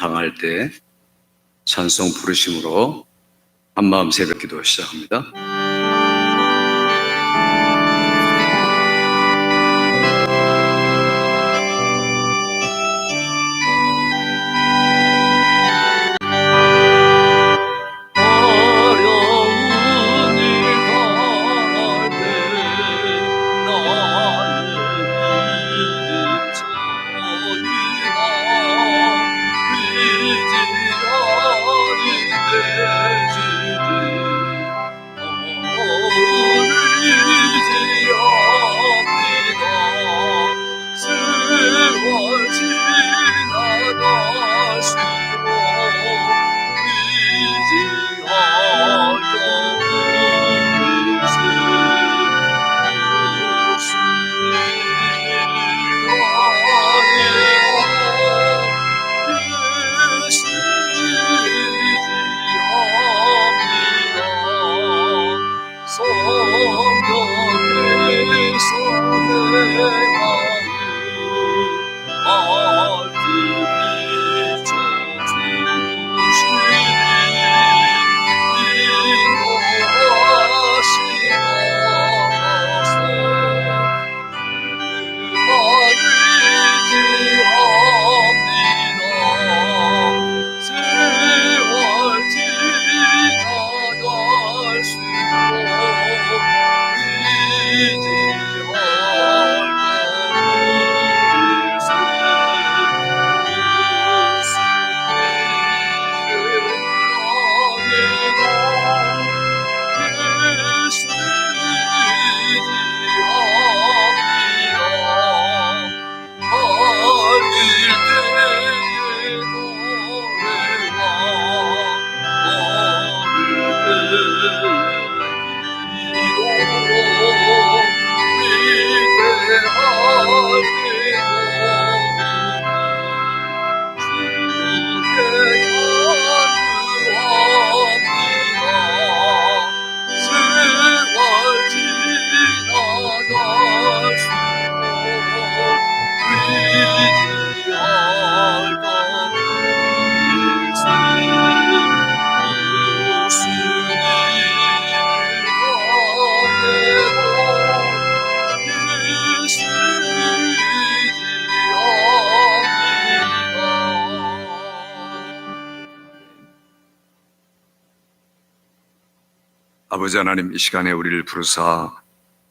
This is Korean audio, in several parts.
당할 때 찬송 부르심으로 한마음 새벽 기도 시작합니다. 아버지 하나님, 이 시간에 우리를 부르사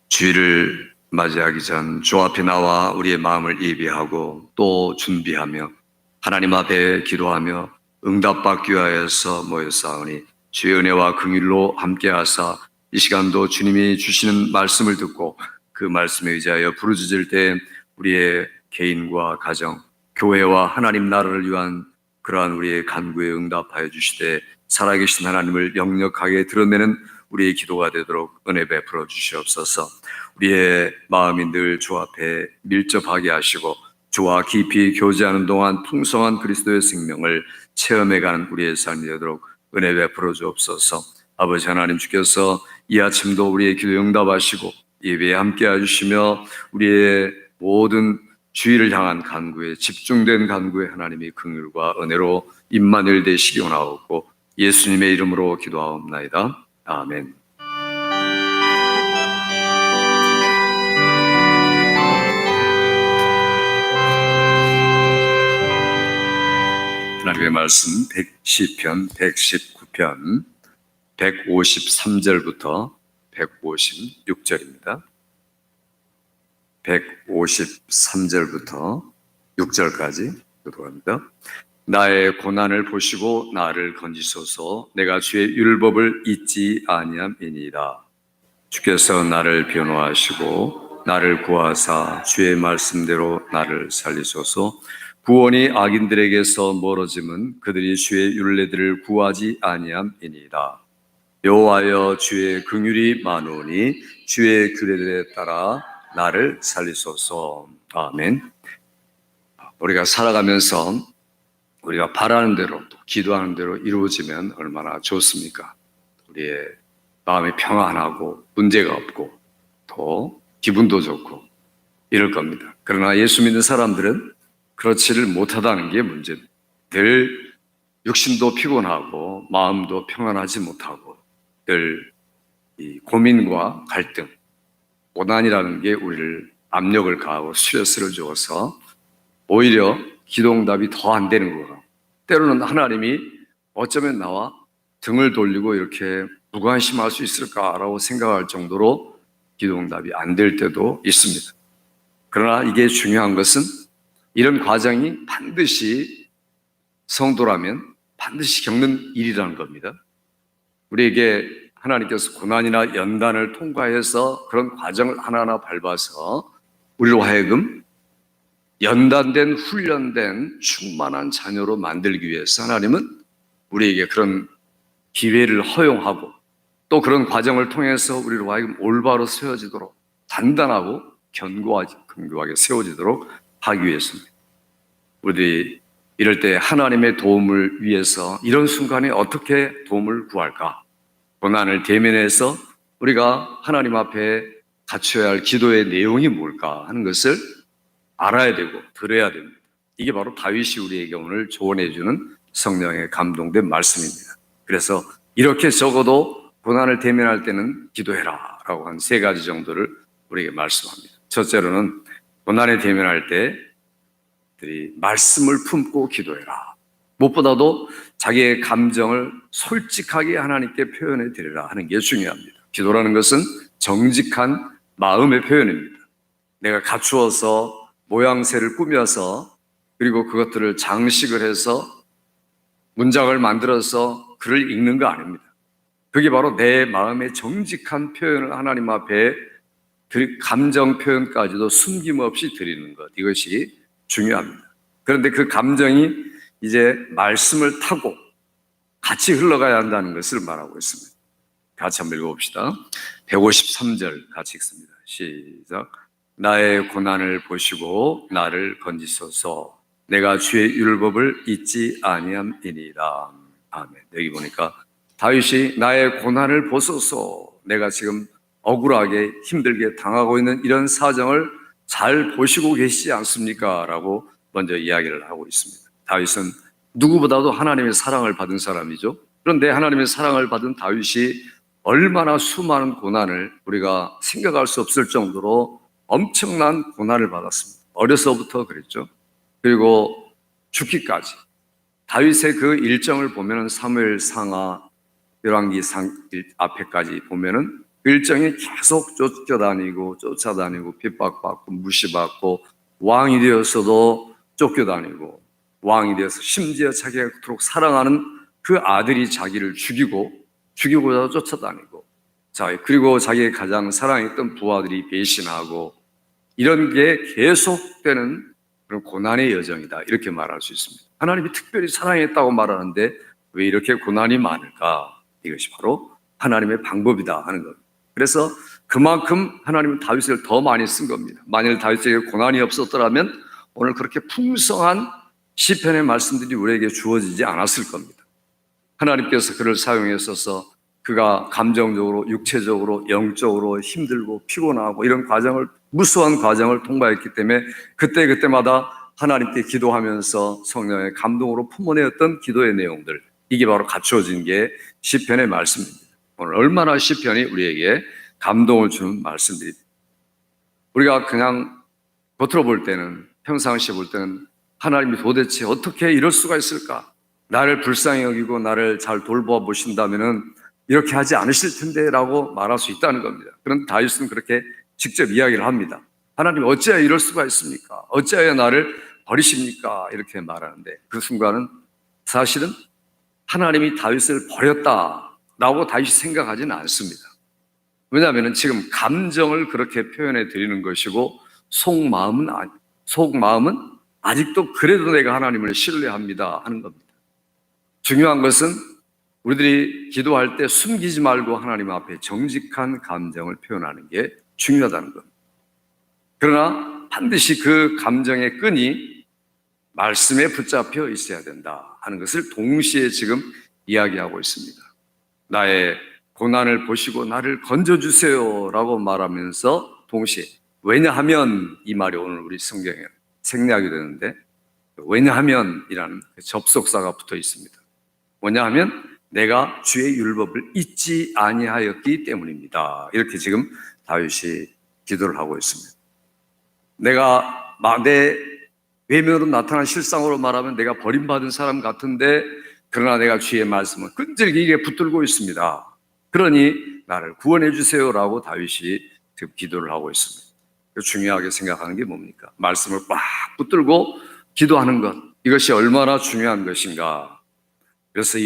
주일을 맞이하기 전 주 앞에 나와 우리의 마음을 예비하고 또 준비하며 하나님 앞에 기도하며 응답받기 위하여서 모였사오니 주의 은혜와 긍휼로 함께하사 이 시간도 주님이 주시는 말씀을 듣고 그 말씀에 의지하여 부르짖을 때 우리의 개인과 가정, 교회와 하나님 나라를 위한 그러한 우리의 간구에 응답하여 주시되 살아계신 하나님을 역력하게 드러내는 우리의 기도가 되도록 은혜 베풀어 주시옵소서. 우리의 마음이 늘 주 앞에 밀접하게 하시고 주와 깊이 교제하는 동안 풍성한 그리스도의 생명을 체험해가는 우리의 삶이 되도록 은혜 베풀어 주옵소서. 아버지 하나님, 주께서 이 아침도 우리의 기도 응답하시고 예배에 함께 해주시며 우리의 모든 주의를 향한 간구에 집중된 간구에 하나님의 긍휼과 은혜로 임마누엘 되시기 원하옵고 예수님의 이름으로 기도하옵나이다. 아멘. 하나님의 말씀 시편 119편 153절부터 156절입니다. 153절부터 6절까지 교독합니다. 나의 고난을 보시고 나를 건지소서. 내가 주의 율법을 잊지 아니함이니이다. 주께서 나를 변호하시고 나를 구하사 주의 말씀대로 나를 살리소서. 구원이 악인들에게서 멀어짐은 그들이 주의 율례들을 구하지 아니함이니이다. 여호와여, 주의 긍휼이 많으니 주의 규례들에 따라 나를 살리소서. 아멘. 우리가 살아가면서 우리가 바라는 대로 또 기도하는 대로 이루어지면 얼마나 좋습니까? 우리의 마음이 평안하고 문제가 없고 또 기분도 좋고 이럴 겁니다. 그러나 예수 믿는 사람들은 그렇지를 못하다는 게 문제입니다. 늘 육신도 피곤하고 마음도 평안하지 못하고 늘 이 고민과 갈등, 고난이라는 게 우리를 압력을 가하고 스트레스를 주어서 오히려 기도응답이 더 안 되는 거고, 때로는 하나님이 어쩌면 나와 등을 돌리고 이렇게 무관심할 수 있을까라고 생각할 정도로 기도응답이 안 될 때도 있습니다. 그러나 이게 중요한 것은 이런 과정이 반드시 성도라면 반드시 겪는 일이라는 겁니다. 우리에게 하나님께서 고난이나 연단을 통과해서 그런 과정을 하나하나 밟아서 우리로 하여금 연단된, 훈련된 충만한 자녀로 만들기 위해서 하나님은 우리에게 그런 기회를 허용하고 또 그런 과정을 통해서 우리로 하여금 올바로 세워지도록 단단하고 견고하게 세워지도록 하기 위해서입니다. 우리 이럴 때 하나님의 도움을 위해서 이런 순간에 어떻게 도움을 구할까? 고난을 대면해서 우리가 하나님 앞에 갖춰야 할 기도의 내용이 뭘까 하는 것을 알아야 되고 들어야 됩니다. 이게 바로 다윗이 우리에게 오늘 조언해 주는 성령의 감동된 말씀입니다. 그래서 이렇게 적어도 고난을 대면할 때는 기도해라 라고 한 3가지 정도를 우리에게 말씀합니다. 첫째로는 고난에 대면할 때 말씀을 품고 기도해라. 무엇보다도 자기의 감정을 솔직하게 하나님께 표현해 드리라 하는 게 중요합니다. 기도라는 것은 정직한 마음의 표현입니다. 내가 갖추어서 모양새를 꾸며서 그리고 그것들을 장식을 해서 문장을 만들어서 글을 읽는 거 아닙니다. 그게 바로 내 마음의 정직한 표현을 하나님 앞에 감정 표현까지도 숨김없이 드리는 것, 이것이 중요합니다. 그런데 그 감정이 이제 말씀을 타고 같이 흘러가야 한다는 것을 말하고 있습니다. 같이 한번 읽어봅시다. 153절 같이 읽습니다. 시작. 나의 고난을 보시고 나를 건지소서. 내가 주의 율법을 잊지 아니함이니이다. 아멘. 여기 보니까 다윗이 나의 고난을 보소서. 내가 지금 억울하게 힘들게 당하고 있는 이런 사정을 잘 보시고 계시지 않습니까? 라고 먼저 이야기를 하고 있습니다. 다윗은 누구보다도 하나님의 사랑을 받은 사람이죠. 그런데 하나님의 사랑을 받은 다윗이 얼마나 수많은 고난을 우리가 생각할 수 없을 정도로 엄청난 고난을 받았습니다. 어려서부터 그랬죠. 그리고 죽기까지. 다윗의 그 일정을 보면은 사무엘 상하, 열왕기 앞에까지 보면은 일정이 계속 쫓아다니고 핍박받고 무시받고 왕이 되어서도 쫓겨다니고 왕이 되어서 심지어 자기가 그토록 사랑하는 그 아들이 자기를 죽이고자 쫓아다니고 그리고 자기의 가장 사랑했던 부하들이 배신하고 이런 게 계속되는 그런 고난의 여정이다 이렇게 말할 수 있습니다. 하나님이 특별히 사랑했다고 말하는데 왜 이렇게 고난이 많을까? 이것이 바로 하나님의 방법이다 하는 겁니다. 그래서 그만큼 하나님은 다윗을 더 많이 쓴 겁니다. 만일 다윗에게 고난이 없었더라면 오늘 그렇게 풍성한 시편의 말씀들이 우리에게 주어지지 않았을 겁니다. 하나님께서 그를 사용했어서 그가 감정적으로, 육체적으로, 영적으로 힘들고 피곤하고 이런 무수한 과정을 통과했기 때문에 그때마다 하나님께 기도하면서 성령의 감동으로 품어내었던 기도의 내용들, 이게 바로 갖춰진 게 시편의 말씀입니다. 오늘 얼마나 시편이 우리에게 감동을 주는 말씀들입니다. 우리가 그냥 겉으로 볼 때는, 평상시에 볼 때는 하나님이 도대체 어떻게 이럴 수가 있을까? 나를 불쌍히 여기고 나를 잘 돌보아 보신다면은 이렇게 하지 않으실 텐데 라고 말할 수 있다는 겁니다. 그런데 다윗은 그렇게 직접 이야기를 합니다. 하나님 어찌하여 이럴 수가 있습니까? 어찌하여 나를 버리십니까? 이렇게 말하는데 그 순간은 사실은 하나님이 다윗을 버렸다라고 다윗이 생각하지는 않습니다. 왜냐하면 지금 감정을 그렇게 표현해 드리는 것이고 속마음은 아직도 그래도 내가 하나님을 신뢰합니다 하는 겁니다. 중요한 것은 우리들이 기도할 때 숨기지 말고 하나님 앞에 정직한 감정을 표현하는 게 중요하다는 겁니다. 그러나 반드시 그 감정의 끈이 말씀에 붙잡혀 있어야 된다 하는 것을 동시에 지금 이야기하고 있습니다. 나의 고난을 보시고 나를 건져주세요 라고 말하면서 동시에, 왜냐하면 이 말이 오늘 우리 성경에 생략이 되는데 왜냐하면이라는 접속사가 붙어 있습니다. 뭐냐하면 내가 주의 율법을 잊지 아니하였기 때문입니다. 이렇게 지금 다윗이 기도를 하고 있습니다. 내가 내 외면으로 나타난 실상으로 말하면 내가 버림받은 사람 같은데, 그러나 내가 주의 말씀을 끈질기게 붙들고 있습니다. 그러니 나를 구원해 주세요라고 다윗이 지금 기도를 하고 있습니다. 중요하게 생각하는 게 뭡니까? 말씀을 꽉 붙들고 기도하는 것, 이것이 얼마나 중요한 것인가. 그래서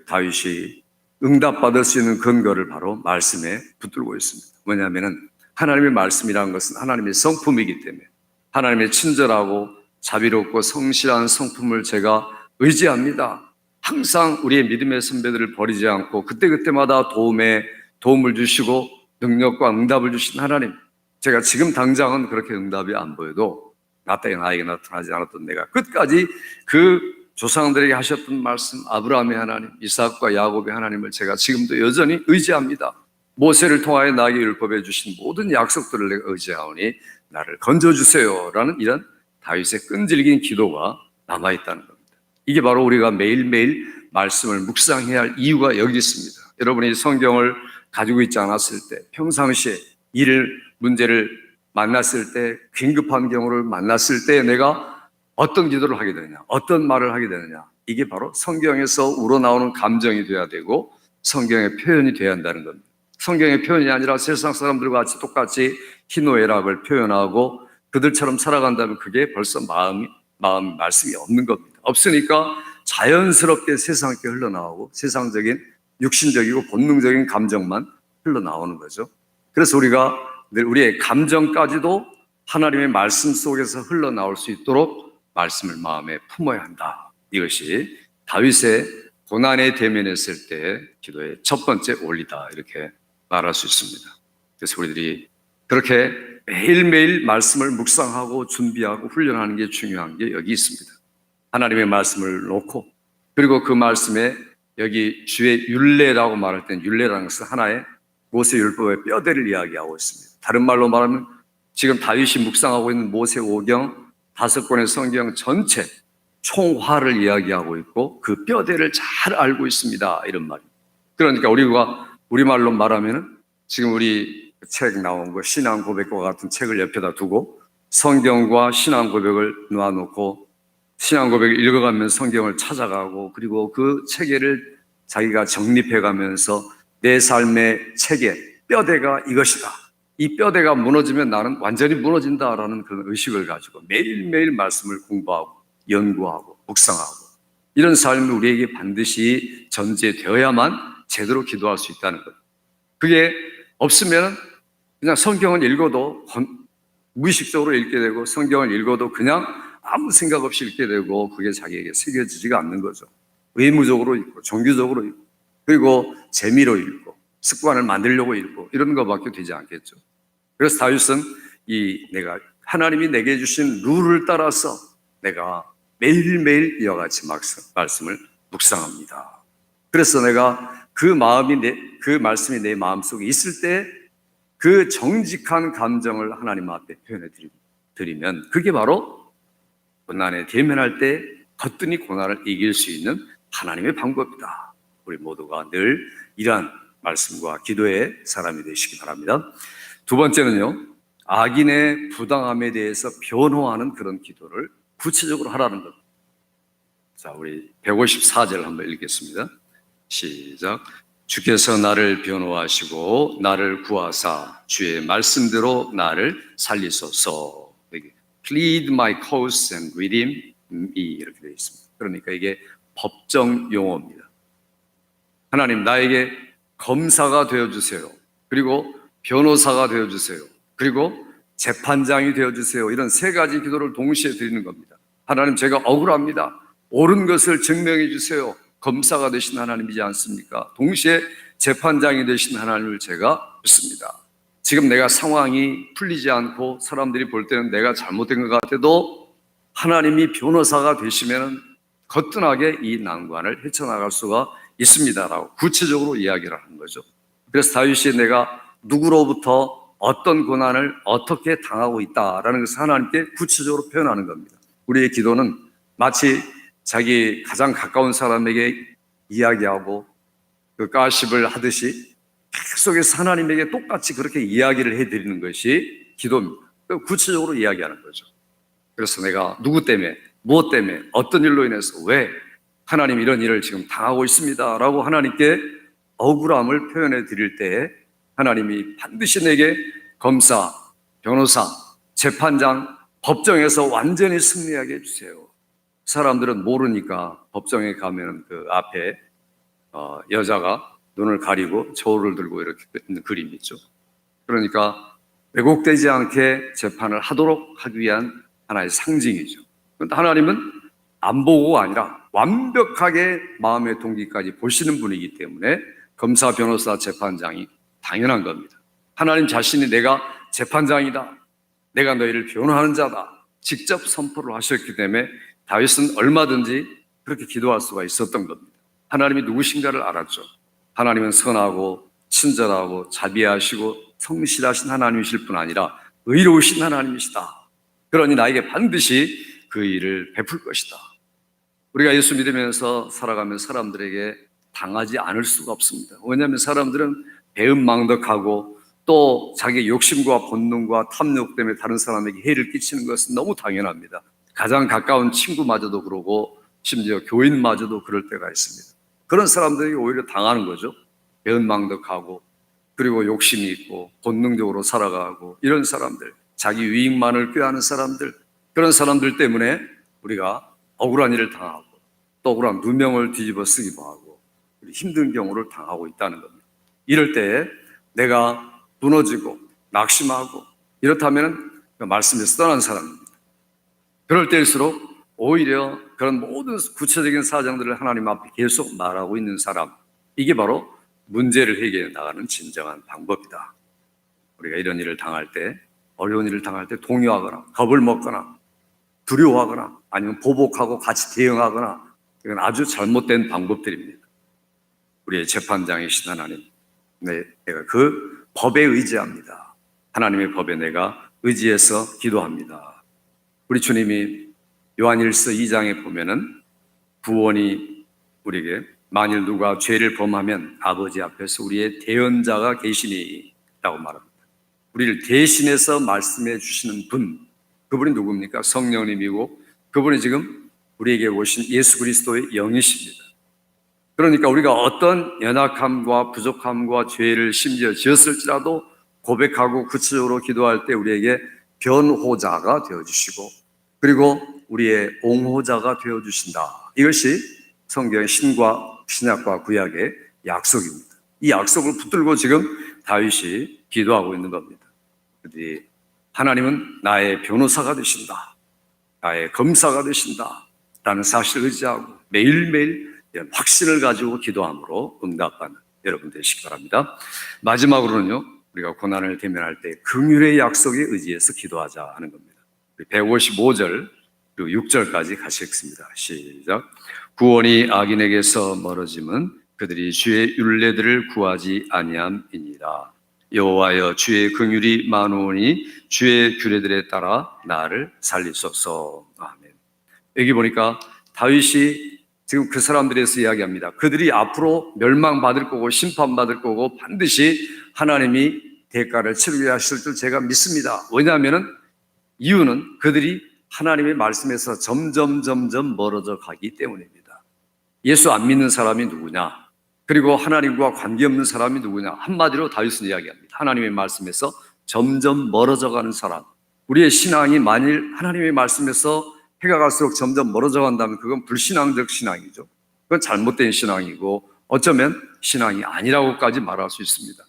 다윗이 응답받을 수 있는 근거를 바로 말씀에 붙들고 있습니다. 뭐냐면은 하나님의 말씀이라는 것은 하나님의 성품이기 때문에 하나님의 친절하고 자비롭고 성실한 성품을 제가 의지합니다. 항상 우리의 믿음의 선배들을 버리지 않고 그때그때마다 도움을 주시고 능력과 응답을 주신 하나님, 제가 지금 당장은 그렇게 응답이 안 보여도 나에게 나타나지 않았던 내가 끝까지 그 조상들에게 하셨던 말씀, 아브라함의 하나님, 이삭과 야곱의 하나님을 제가 지금도 여전히 의지합니다. 모세를 통하여 나에게 율법해 주신 모든 약속들을 내가 의지하오니 나를 건져주세요 라는 이런 다윗의 끈질긴 기도가 남아있다는 겁니다. 이게 바로 우리가 매일매일 말씀을 묵상해야 할 이유가 여기 있습니다. 여러분이 성경을 가지고 있지 않았을 때, 평상시에 문제를 만났을 때, 긴급한 경우를 만났을 때 내가 어떤 기도를 하게 되느냐, 어떤 말을 하게 되느냐, 이게 바로 성경에서 우러나오는 감정이 돼야 되고 성경의 표현이 돼야 한다는 겁니다. 성경의 표현이 아니라 세상 사람들과 같이 똑같이 희노애락을 표현하고 그들처럼 살아간다면 그게 벌써 말씀이 없는 겁니다. 없으니까 자연스럽게 세상께 흘러나오고 세상적인 육신적이고 본능적인 감정만 흘러나오는 거죠. 그래서 우리가 늘 우리의 감정까지도 하나님의 말씀 속에서 흘러나올 수 있도록 말씀을 마음에 품어야 한다. 이것이 다윗의 고난에 대면했을 때 기도의 첫 번째 원리다, 이렇게 말할 수 있습니다. 그래서 우리들이 그렇게 매일매일 말씀을 묵상하고 준비하고 훈련하는 게 중요한 게 여기 있습니다. 하나님의 말씀을 놓고, 그리고 그 말씀에 여기 주의 율례라고 말할 때는 율례라는 것은 하나의 모세 율법의 뼈대를 이야기하고 있습니다. 다른 말로 말하면 지금 다윗이 묵상하고 있는 모세 오경 5권의 성경 전체 총화를 이야기하고 있고 그 뼈대를 잘 알고 있습니다, 이런 말입니다. 그러니까 우리가 우리말로 말하면은 지금 우리 책 나온 거 신앙 고백과 같은 책을 옆에다 두고 성경과 신앙 고백을 놓아놓고 신앙 고백을 읽어가면서 성경을 찾아가고, 그리고 그 체계를 자기가 정립해가면서 내 삶의 체계, 뼈대가 이것이다. 이 뼈대가 무너지면 나는 완전히 무너진다라는 그런 의식을 가지고 매일매일 말씀을 공부하고 연구하고 묵상하고, 이런 삶이 우리에게 반드시 전제되어야만 제대로 기도할 수 있다는 것. 그게 없으면 그냥 성경을 읽어도 무의식적으로 읽게 되고 성경을 읽어도 그냥 아무 생각 없이 읽게 되고 그게 자기에게 새겨지지가 않는 거죠. 의무적으로 읽고 정규적으로 읽고 그리고 재미로 읽고 습관을 만들려고 읽고 이런 것밖에 되지 않겠죠. 그래서 다윗은 내가 하나님이 내게 주신 룰을 따라서 내가 매일매일 이와 같이 말씀을 묵상합니다. 그래서 내가 그 말씀이 내 마음속에 있을 때 그 정직한 감정을 하나님 앞에 표현해 드리면 그게 바로 고난에 대면할 때 거뜬히 고난을 이길 수 있는 하나님의 방법이다. 우리 모두가 늘 이러한 말씀과 기도의 사람이 되시기 바랍니다. 두 번째는요, 악인의 부당함에 대해서 변호하는 그런 기도를 구체적으로 하라는 겁니다. 자, 우리 154절 한번 읽겠습니다. 시작. 주께서 나를 변호하시고 나를 구하사 주의 말씀대로 나를 살리소서. Plead my cause and redeem me, 이렇게 되어 있습니다. 그러니까 이게 법정 용어입니다. 하나님, 나에게 검사가 되어주세요. 그리고 변호사가 되어주세요. 그리고 재판장이 되어주세요. 이런 세 가지 기도를 동시에 드리는 겁니다. 하나님, 제가 억울합니다. 옳은 것을 증명해 주세요. 검사가 되신 하나님이지 않습니까? 동시에 재판장이 되신 하나님을 제가 믿습니다. 지금 내가 상황이 풀리지 않고 사람들이 볼 때는 내가 잘못된 것 같아도 하나님이 변호사가 되시면 거뜬하게 이 난관을 헤쳐나갈 수가 있습니다라고 구체적으로 이야기를 하는 거죠. 그래서 다윗이 내가 누구로부터 어떤 고난을 어떻게 당하고 있다라는 것을 하나님께 구체적으로 표현하는 겁니다. 우리의 기도는 마치 자기 가장 가까운 사람에게 이야기하고 그 가십을 하듯이 계속해서 하나님에게 똑같이 그렇게 이야기를 해드리는 것이 기도입니다. 구체적으로 이야기하는 거죠. 그래서 내가 누구 때문에, 무엇 때문에, 어떤 일로 인해서 왜 하나님 이런 일을 지금 당하고 있습니다 라고 하나님께 억울함을 표현해 드릴 때에 하나님이 반드시 내게 검사, 변호사, 재판장, 법정에서 완전히 승리하게 해주세요. 사람들은 모르니까 법정에 가면 그 앞에 여자가 눈을 가리고 저울을 들고 이렇게 있는 그림이 있죠. 그러니까 왜곡되지 않게 재판을 하도록 하기 위한 하나의 상징이죠. 그런데 하나님은 안 보고가 아니라 완벽하게 마음의 동기까지 보시는 분이기 때문에 검사, 변호사, 재판장이 당연한 겁니다. 하나님 자신이 내가 재판장이다, 내가 너희를 변호하는 자다 직접 선포를 하셨기 때문에 다윗은 얼마든지 그렇게 기도할 수가 있었던 겁니다. 하나님이 누구신가를 알았죠. 하나님은 선하고 친절하고 자비하시고 성실하신 하나님이실 뿐 아니라 의로우신 하나님이시다. 그러니 나에게 반드시 그 일을 베풀 것이다. 우리가 예수 믿으면서 살아가면 사람들에게 당하지 않을 수가 없습니다. 왜냐하면 사람들은 배은망덕하고 또 자기 욕심과 본능과 탐욕 때문에 다른 사람에게 해를 끼치는 것은 너무 당연합니다. 가장 가까운 친구마저도 그러고 심지어 교인마저도 그럴 때가 있습니다. 그런 사람들이 오히려 당하는 거죠. 배은망덕하고 그리고 욕심이 있고 본능적으로 살아가고 이런 사람들, 자기 유익만을 꾀하는 사람들, 그런 사람들 때문에 우리가 억울한 일을 당하고 또 억울한 누명을 뒤집어 쓰기도 하고 힘든 경우를 당하고 있다는 겁니다. 이럴 때에 내가 무너지고 낙심하고 이렇다면 그 말씀에서 떠난 사람입니다. 그럴 때일수록 오히려 그런 모든 구체적인 사정들을 하나님 앞에 계속 말하고 있는 사람, 이게 바로 문제를 해결해 나가는 진정한 방법이다. 우리가 이런 일을 당할 때, 어려운 일을 당할 때 동요하거나 겁을 먹거나 두려워하거나 아니면 보복하고 같이 대응하거나, 이건 아주 잘못된 방법들입니다. 우리의 재판장이신 하나님, 내가 그 법에 의지합니다. 하나님의 법에 내가 의지해서 기도합니다. 우리 주님이 요한일서 2장에 보면은 구원이 우리에게 만일 누가 죄를 범하면 아버지 앞에서 우리의 대언자가 계시니 라고 말합니다. 우리를 대신해서 말씀해 주시는 분, 그분이 누굽니까? 성령님이고 그분이 지금 우리에게 오신 예수 그리스도의 영이십니다. 그러니까 우리가 어떤 연약함과 부족함과 죄를 심지어 지었을지라도 고백하고 구체적으로 기도할 때 우리에게 변호자가 되어주시고 그리고 우리의 옹호자가 되어주신다. 이것이 성경의 신약과 구약의 약속입니다. 이 약속을 붙들고 지금 다윗이 기도하고 있는 겁니다. 하나님은 나의 변호사가 되신다, 나의 검사가 되신다 라는 사실을 의지하고 매일매일 확신을 가지고 기도함으로 응답하는 여러분 되시기 바랍니다. 마지막으로는요, 우리가 고난을 대면할 때 긍휼의 약속에 의지해서 기도하자 하는 겁니다. 155절 그리고 6절까지 같이 읽습니다. 시작. 구원이 악인에게서 멀어짐은 그들이 주의 율례들을 구하지 아니함이니라. 여호와여 주의 긍휼이 많으니 주의 규례들에 따라 나를 살리소서. 아멘. 여기 보니까 다윗이 지금 그 사람들에 대해서 이야기합니다. 그들이 앞으로 멸망받을 거고 심판받을 거고 반드시 하나님이 대가를 치르게 하실 줄 제가 믿습니다. 왜냐하면 이유는 그들이 하나님의 말씀에서 점점 멀어져 가기 때문입니다. 예수 안 믿는 사람이 누구냐? 그리고 하나님과 관계없는 사람이 누구냐? 한마디로 다윗은 이야기합니다. 하나님의 말씀에서 점점 멀어져 가는 사람. 우리의 신앙이 만일 하나님의 말씀에서 해가 갈수록 점점 멀어져 간다면 그건 불신앙적 신앙이죠. 그건 잘못된 신앙이고 어쩌면 신앙이 아니라고까지 말할 수 있습니다.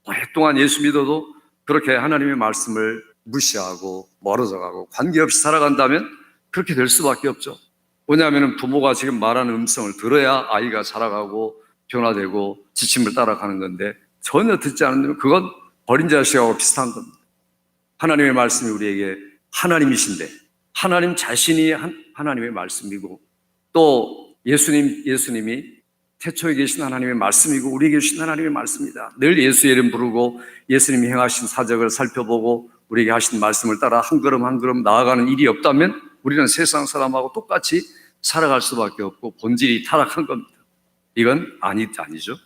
오랫동안 예수 믿어도 그렇게 하나님의 말씀을 무시하고 멀어져 가고 관계없이 살아간다면 그렇게 될 수밖에 없죠. 왜냐하면 부모가 지금 말하는 음성을 들어야 아이가 자라가고 변화되고 지침을 따라가는 건데 전혀 듣지 않으면 그건 어린 자식하고 비슷한 겁니다. 하나님의 말씀이 우리에게 하나님이신데 하나님 자신이 하나님의 말씀이고 또 예수님이 태초에 계신 하나님의 말씀이고 우리에게 주신 하나님의 말씀이다. 늘 예수의 이름 부르고 예수님이 행하신 사적을 살펴보고 우리에게 하신 말씀을 따라 한 걸음 한 걸음 나아가는 일이 없다면 우리는 세상 사람하고 똑같이 살아갈 수밖에 없고 본질이 타락한 겁니다. 이건 아니죠.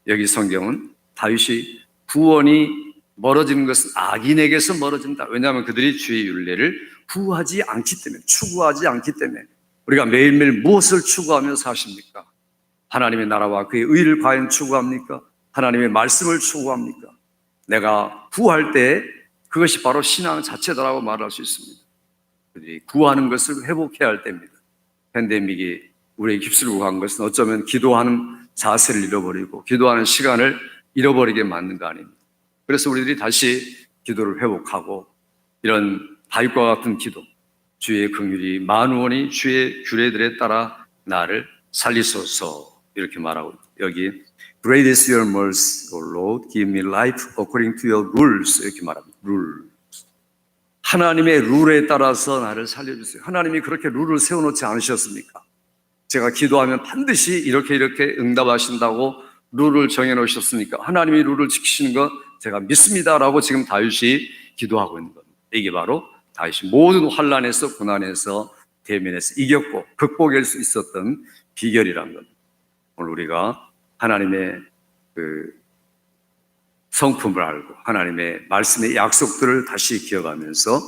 여기 성경은 다윗이 구원이 멀어지는 것은 악인에게서 멀어진다. 왜냐하면 그들이 주의 율례를 구하지 않기 때문에, 추구하지 않기 때문에. 우리가 매일매일 무엇을 추구하며 사십니까? 하나님의 나라와 그의 의를 과연 추구합니까? 하나님의 말씀을 추구합니까? 내가 구할 때 그것이 바로 신앙 자체다라고 말할 수 있습니다. 그들이 구하는 것을 회복해야 할 때입니다. 팬데믹이 우리에게 휩쓸고 간 것은 어쩌면 기도하는 자세를 잃어버리고 기도하는 시간을 잃어버리게 만든 거 아닙니까? 그래서 우리들이 다시 기도를 회복하고 이런 다윗과 같은 기도, 주의 긍휼이 만원이 주의 규례들에 따라 나를 살리소서 이렇게 말하고 여기 Great is your mercy, O Lord, give me life according to your rules 이렇게 말합니다. 룰. 하나님의 룰에 따라서 나를 살려주세요. 하나님이 그렇게 룰을 세워놓지 않으셨습니까? 제가 기도하면 반드시 이렇게 응답하신다고 룰을 정해놓으셨으니까 하나님이 룰을 지키시는 것 제가 믿습니다라고 지금 다윗이 기도하고 있는 겁니다. 이게 바로 다윗이 모든 환난에서 고난에서 대면에서 이겼고 극복할 수 있었던 비결이라는 겁니다. 오늘 우리가 하나님의 그 성품을 알고 하나님의 말씀의 약속들을 다시 기억하면서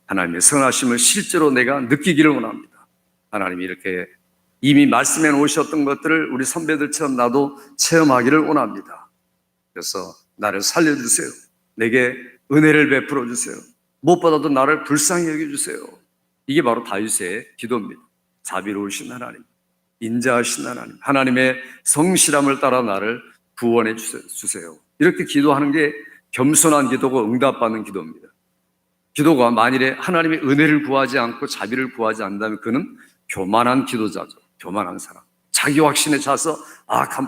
하나님의 선하심을 실제로 내가 느끼기를 원합니다. 하나님이 이렇게 이미 말씀해 놓으셨던 것들을 우리 선배들처럼 나도 체험하기를 원합니다. 그래서 나를 살려주세요. 내게 은혜를 베풀어 주세요. 무엇보다도 나를 불쌍히 여겨주세요. 이게 바로 다윗의 기도입니다. 자비로우신 하나님, 인자하신 하나님, 하나님의 성실함을 따라 나를 구원해 주세요. 이렇게 기도하는 게 겸손한 기도고 응답받는 기도입니다. 기도가 만일에 하나님의 은혜를 구하지 않고 자비를 구하지 않는다면 그는 교만한 기도자죠. 교만한 사람. 자기 확신에 차서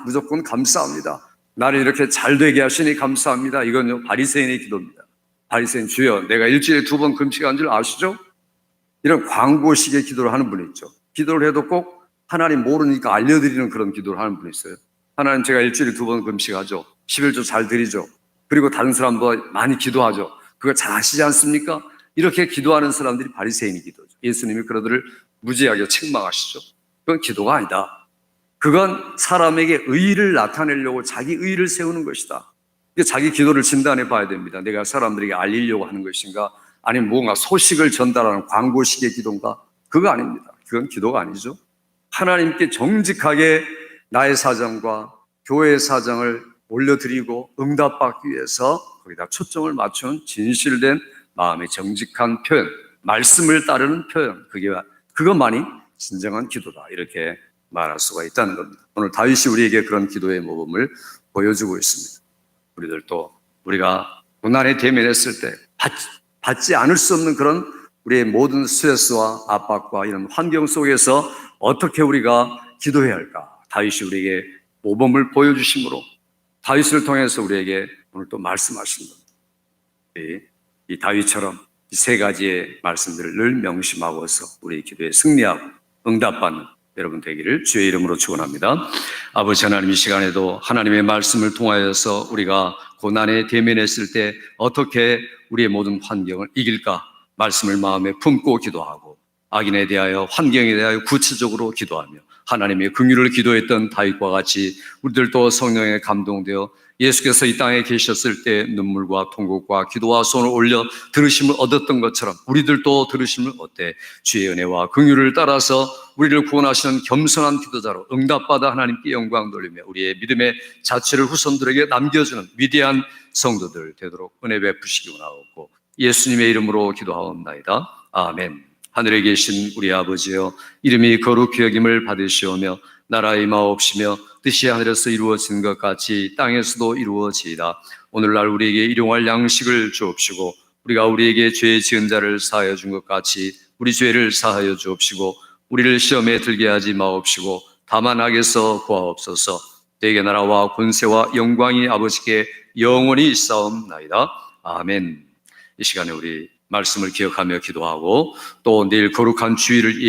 무조건 감사합니다. 나를 이렇게 잘 되게 하시니 감사합니다. 이건 바리새인의 기도입니다. 바리새인 주여 내가 일주일에 2번 금식한 줄 아시죠? 이런 광고식의 기도를 하는 분이 있죠. 기도를 해도 꼭 하나님 모르니까 알려드리는 그런 기도를 하는 분이 있어요. 하나님 제가 일주일에 2번 금식하죠. 11조 잘 드리죠. 그리고 다른 사람보다 많이 기도하죠. 그거 잘 아시지 않습니까? 이렇게 기도하는 사람들이 바리새인의 기도죠. 예수님이 그들을 무지하게 책망하시죠. 그건 기도가 아니다. 그건 사람에게 의의를 나타내려고 자기 의의를 세우는 것이다. 자기 기도를 진단해 봐야 됩니다. 내가 사람들에게 알리려고 하는 것인가 아니면 뭔가 소식을 전달하는 광고식의 기도인가? 그거 아닙니다. 그건 기도가 아니죠. 하나님께 정직하게 나의 사정과 교회의 사정을 올려드리고 응답받기 위해서 거기다 초점을 맞춘 진실된 마음의 정직한 표현, 말씀을 따르는 표현, 그것만이 진정한 기도다. 이렇게 말할 수가 있다는 겁니다. 오늘 다윗이 우리에게 그런 기도의 모범을 보여주고 있습니다. 우리들도 우리가 고난에 대면했을 때 받지 않을 수 없는 그런 우리의 모든 스트레스와 압박과 이런 환경 속에서 어떻게 우리가 기도해야 할까? 다윗이 우리에게 모범을 보여주심으로 다윗을 통해서 우리에게 오늘 또 말씀하신 겁니다. 이 다윗처럼 이 3가지의 말씀들을 늘 명심하고서 우리 기도에 승리하고 응답받는 여러분 되기를 주의 이름으로 축원합니다. 아버지 하나님, 이 시간에도 하나님의 말씀을 통하여서 우리가 고난에 대면했을 때 어떻게 우리의 모든 환경을 이길까 말씀을 마음에 품고 기도하고 악인에 대하여 환경에 대하여 구체적으로 기도하며 하나님의 긍휼을 기도했던 다윗과 같이 우리들도 성령에 감동되어 예수께서 이 땅에 계셨을 때 눈물과 통곡과 기도와 손을 올려 들으심을 얻었던 것처럼 우리들도 들으심을 얻되 주의 은혜와 긍휼을 따라서 우리를 구원하시는 겸손한 기도자로 응답받아 하나님께 영광 돌리며 우리의 믿음의 자취를 후손들에게 남겨주는 위대한 성도들 되도록 은혜 베푸시기 원하옵고 예수님의 이름으로 기도하옵나이다. 아멘. 하늘에 계신 우리 아버지여, 이름이 거룩히 여김을 받으시오며 나라의 임하옵시며 뜻이 하늘에서 이루어진 것 같이 땅에서도 이루어지이다. 오늘날 우리에게 일용할 양식을 주옵시고 우리가 우리에게 죄 지은 자를 사하여 준 것 같이 우리 죄를 사하여 주옵시고 우리를 시험에 들게 하지 마옵시고 다만 악에서 구하옵소서. 대개 나라와 권세와 영광이 아버지께 영원히 있사옵나이다. 아멘. 이 시간에 우리 말씀을 기억하며 기도하고 또 내일 거룩한 주일을